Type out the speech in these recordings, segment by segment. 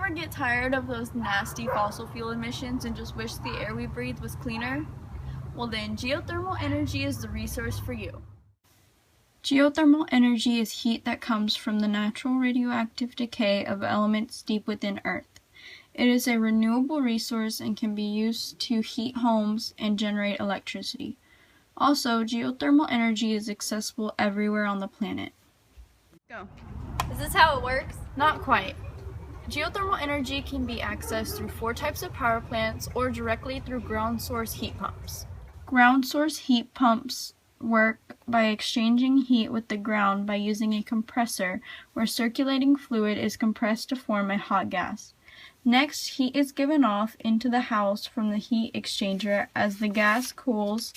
ever get tired of those nasty fossil fuel emissions and just wish the air we breathe was cleaner? Well then, geothermal energy is the resource for you. Geothermal energy is heat that comes from the natural radioactive decay of elements deep within Earth. It is a renewable resource and can be used to heat homes and generate electricity. Also, geothermal energy is accessible everywhere on the planet. Go. Is this how it works? Not quite. Geothermal energy can be accessed through 4 types of power plants or directly through ground source heat pumps. Ground source heat pumps work by exchanging heat with the ground by using a compressor where circulating fluid is compressed to form a hot gas. Next, heat is given off into the house from the heat exchanger as the gas cools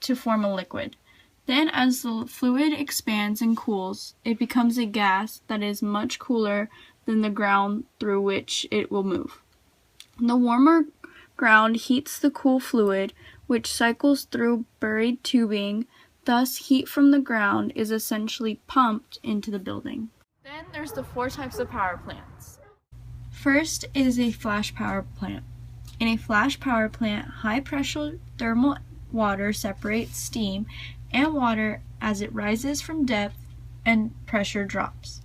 to form a liquid. Then, as the fluid expands and cools, it becomes a gas that is much cooler than the ground through which it will move. The warmer ground heats the cool fluid, which cycles through buried tubing. Thus, heat from the ground is essentially pumped into the building. Then there's the 4 types of power plants. First is a flash power plant. In a flash power plant, high-pressure thermal water separates steam and water as it rises from depth and pressure drops.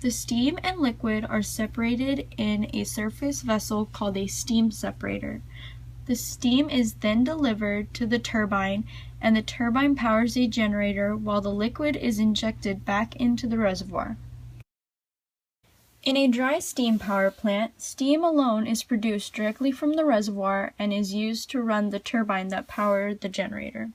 The steam and liquid are separated in a surface vessel called a steam separator. The steam is then delivered to the turbine, and the turbine powers a generator while the liquid is injected back into the reservoir. In a dry steam power plant, steam alone is produced directly from the reservoir and is used to run the turbine that powers the generator.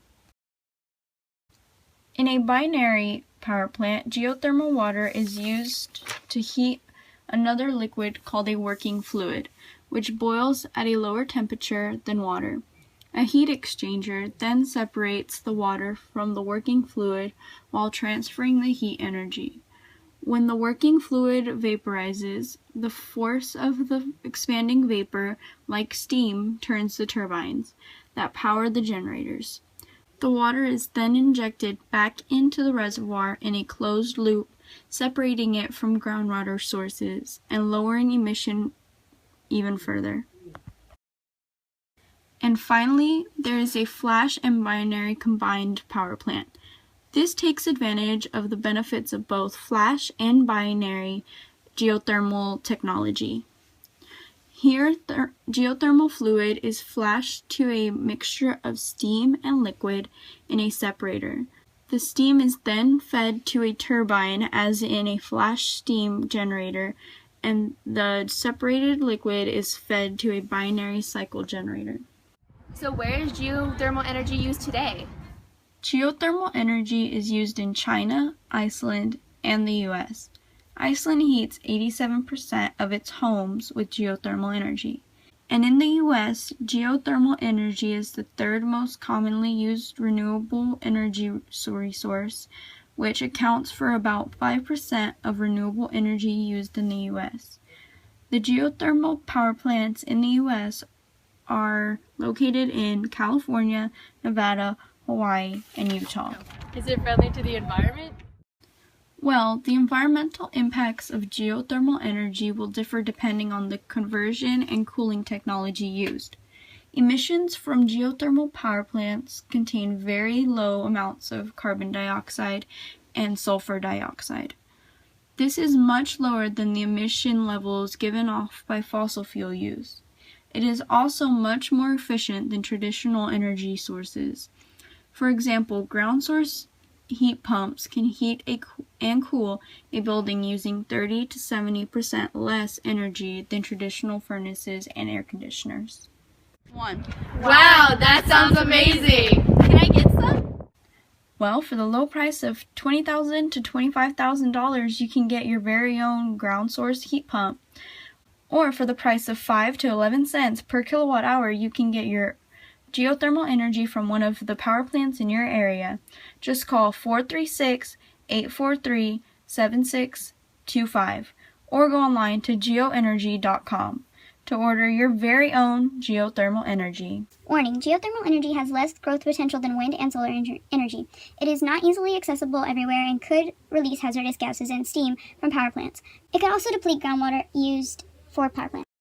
In a binary power plant, geothermal water is used to heat another liquid called a working fluid, which boils at a lower temperature than water. A heat exchanger then separates the water from the working fluid while transferring the heat energy. When the working fluid vaporizes, the force of the expanding vapor, like steam, turns the turbines that power the generators. The water is then injected back into the reservoir in a closed loop, separating it from groundwater sources and lowering emission even further. And finally, there is a flash and binary combined power plant. This takes advantage of the benefits of both flash and binary geothermal technology. Here, geothermal fluid is flashed to a mixture of steam and liquid in a separator. The steam is then fed to a turbine as in a flash steam generator, and the separated liquid is fed to a binary cycle generator. So where is geothermal energy used today? Geothermal energy is used in China, Iceland, and the US. Iceland heats 87% of its homes with geothermal energy. And in the US, geothermal energy is the 3rd most commonly used renewable energy resource, which accounts for about 5% of renewable energy used in the US. The geothermal power plants in the US are located in California, Nevada, Hawaii, and Utah. Is it friendly to the environment? Well, the environmental impacts of geothermal energy will differ depending on the conversion and cooling technology used. Emissions from geothermal power plants contain very low amounts of carbon dioxide and sulfur dioxide. This is much lower than the emission levels given off by fossil fuel use. It is also much more efficient than traditional energy sources. For example, ground source heat pumps can heat and cool a building using 30 to 70% less energy than traditional furnaces and air conditioners. Wow, that sounds amazing! Can I get some? Well, for the low price of $20,000 to $25,000, you can get your very own ground source heat pump. Or for the price of 5 to 11 cents per kilowatt hour, you can get your geothermal energy from one of the power plants in your area. Just call 436-843-7625 or go online to geoenergy.com to order your very own geothermal energy. Warning: geothermal energy has less growth potential than wind and solar energy. It is not easily accessible everywhere and could release hazardous gases and steam from power plants. It could also deplete groundwater used for power plants.